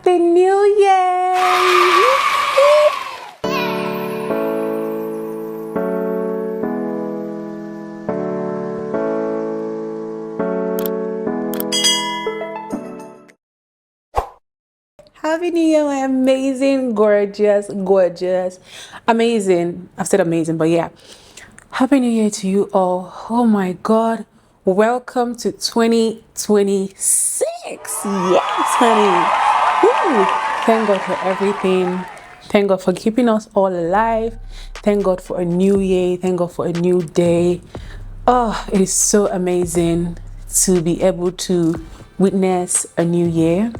Happy New Year! Happy New Year, my amazing, gorgeous, amazing. I've said amazing, but yeah. Happy New Year to you all. Oh my God. Welcome to 2026. Yes, honey. Woo. Thank God for everything. Thank God for keeping us all alive. Thank God for a new year. Thank God for a new day. Oh, it is so amazing to be able to witness a new year.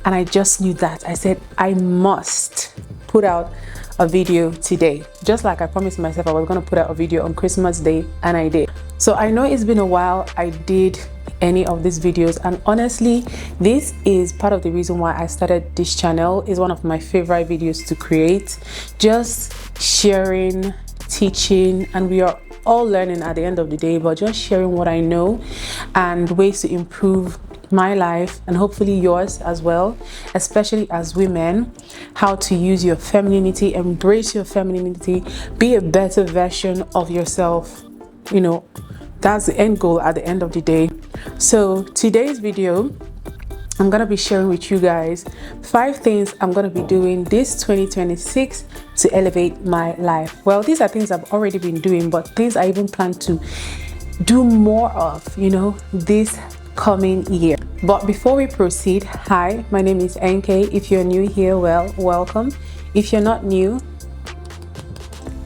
And I just knew that. I said, I must put out a video today. Just like I promised myself I was going to put out a video on Christmas Day, and I did. So I know it's been a while I did any of these videos, and honestly, this is part of the reason why I started this channel. It's one of my favorite videos to create. Just sharing, teaching, and we are all learning at the end of the day, but just sharing what I know and ways to improve my life and hopefully yours as well, especially as women, how to use your femininity, embrace your femininity, be a better version of yourself. You know, that's the end goal at the end of the day. So today's video, I'm gonna be sharing with you guys 5 things I'm gonna be doing this 2026 to elevate my life. Well, these are things I've already been doing, but things I even plan to do more of, you know, this coming year. But before we proceed, hi, my name is NK. If you're new here, well, welcome. If you're not new,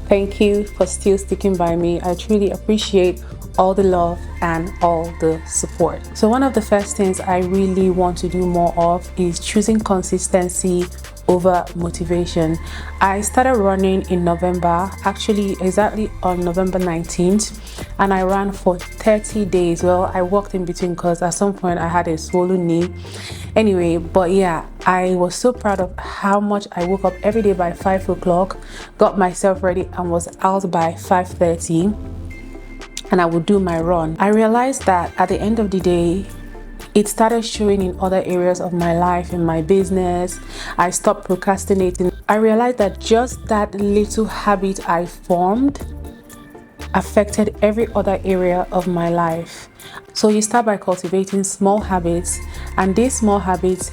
thank you for still sticking by me. I truly appreciate all the love and all the support. So one of the first things I really want to do more of is choosing consistency over motivation. I started running in November, actually exactly on November 19th, and I ran for 30 days. Well, I walked in between because at some point I had a swollen knee. Anyway, but yeah, I was so proud of how much I woke up every day by 5 o'clock, got myself ready, and was out by 5:30, and I would do my run. I realized that at the end of the day, it started showing in other areas of my life, in my business. I stopped procrastinating. I realized that just that little habit I formed affected every other area of my life. So you start by cultivating small habits, and these small habits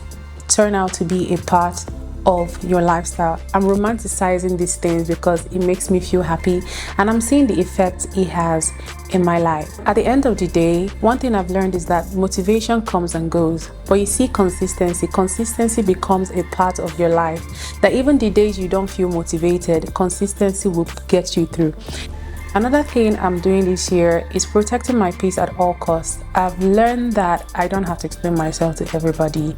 turn out to be a part of your lifestyle. I'm romanticizing these things because it makes me feel happy, and I'm seeing the effect it has in my life. At the end of the day, one thing I've learned is that motivation comes and goes, but you see, consistency becomes a part of your life, that even the days you don't feel motivated, consistency will get you through. Another thing I'm doing this year is protecting my peace at all costs. I've learned that I don't have to explain myself to everybody.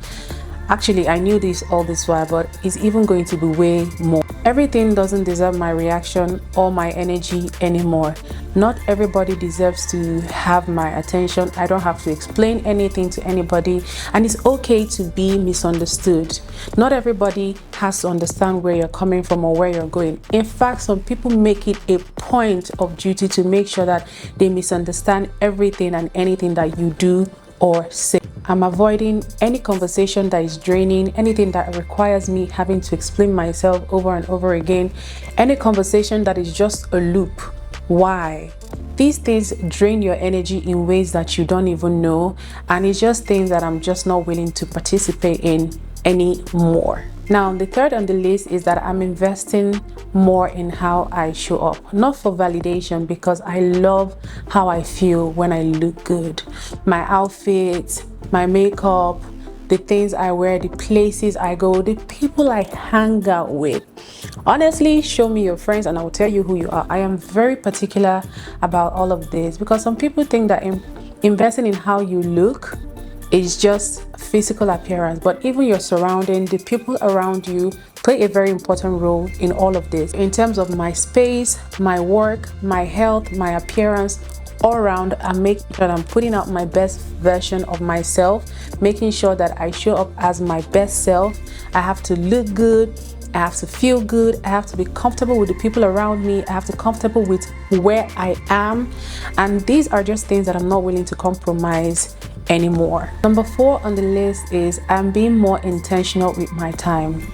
Actually, I knew this all this while, but it's even going to be way more. Everything doesn't deserve my reaction or my energy anymore. Not everybody deserves to have my attention. I don't have to explain anything to anybody, and it's okay to be misunderstood. Not everybody has to understand where you're coming from or where you're going. In fact, some people make it a point of duty to make sure that they misunderstand everything and anything that you do or say. I'm avoiding any conversation that is draining, anything that requires me having to explain myself over and over again, any conversation that is just a loop. Why? These things drain your energy in ways that you don't even know, and it's just things that I'm just not willing to participate in anymore. Now, the third on the list is that I'm investing more in how I show up, not for validation, because I love how I feel when I look good. My outfits, my makeup, the things I wear, the places I go, the people I hang out with. Honestly, show me your friends and I will tell you who you are. I am very particular about all of this because some people think that investing in how you look is just physical appearance, but even your surrounding, the people around you play a very important role in all of this. In terms of my space, my work, my health, my appearance, all around, I'm making sure that I'm putting out my best version of myself, making sure that I show up as my best self. I have to look good, I have to feel good, I have to be comfortable with the people around me, I have to be comfortable with where I am, and these are just things that I'm not willing to compromise anymore. Number 4 on the list is I'm being more intentional with my time.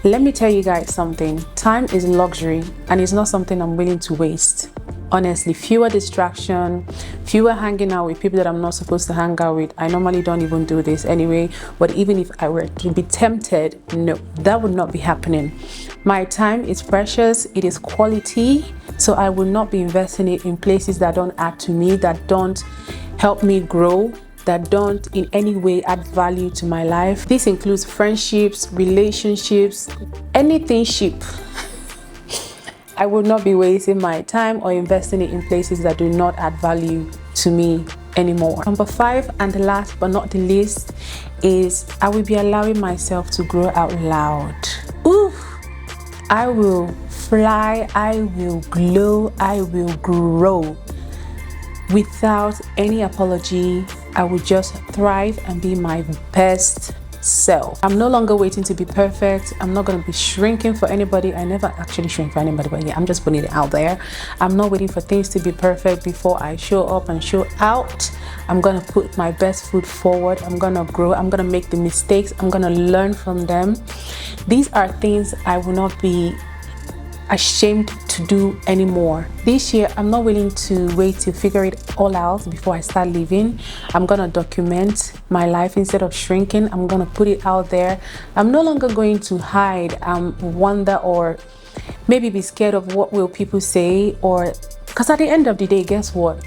Let me tell you guys something. Time is luxury and it's not something I'm willing to waste. Honestly, fewer distraction, fewer hanging out with people that I'm not supposed to hang out with. I normally don't even do this anyway, but even if I were to be tempted, no, that would not be happening. My time is precious, it is quality, so I will not be investing it in places that don't add to me, that don't help me grow, that don't in any way add value to my life. This includes friendships, relationships, anything cheap. I will not be wasting my time or investing it in places that do not add value to me anymore. Number 5 and the last but not the least is I will be allowing myself to grow out loud. Ooh, I will fly, I will glow, I will grow. Without any apology, I will just thrive and be my best self. I'm no longer waiting to be perfect. I'm not going to be shrinking for anybody. I never actually shrink for anybody, but yeah, I'm just putting it out there. I'm not waiting for things to be perfect before I show up and show out. I'm going to put my best foot forward. I'm going to grow. I'm going to make the mistakes. I'm going to learn from them. These are things I will not be ashamed to do anymore. This year, I'm not willing to wait to figure it all out before I start living. I'm gonna document my life instead of shrinking. I'm gonna put it out there. I'm no longer going to hide, wonder, or maybe be scared of what will people say, or because at the end of the day, guess what?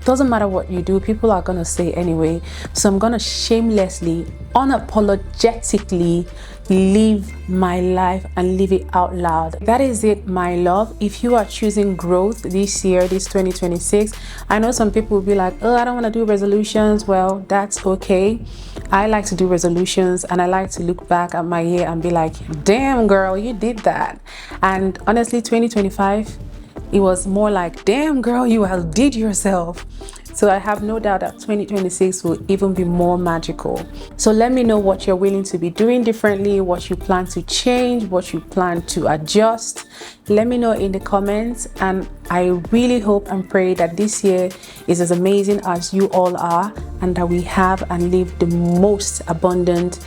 Doesn't matter what you do, people are gonna say anyway. So I'm gonna shamelessly, unapologetically live my life and live it out loud. That is it, my love. If you are choosing growth this year, this 2026, I know some people will be like, oh, I don't want to do resolutions. Well, that's okay. I like to do resolutions and I like to look back at my year and be like, damn girl, you did that. And honestly, 2025, it was more like, damn girl, you outdid yourself. So I have no doubt that 2026 will even be more magical. So let me know what you're willing to be doing differently, what you plan to change, what you plan to adjust. Let me know in the comments, and I really hope and pray that this year is as amazing as you all are, and that we have and live the most abundant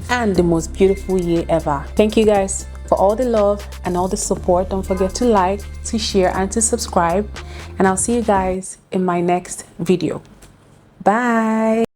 and the most beautiful year ever. Thank you guys for all the love and all the support. Don't forget to like, to share, and to subscribe. And I'll see you guys in my next video. Bye.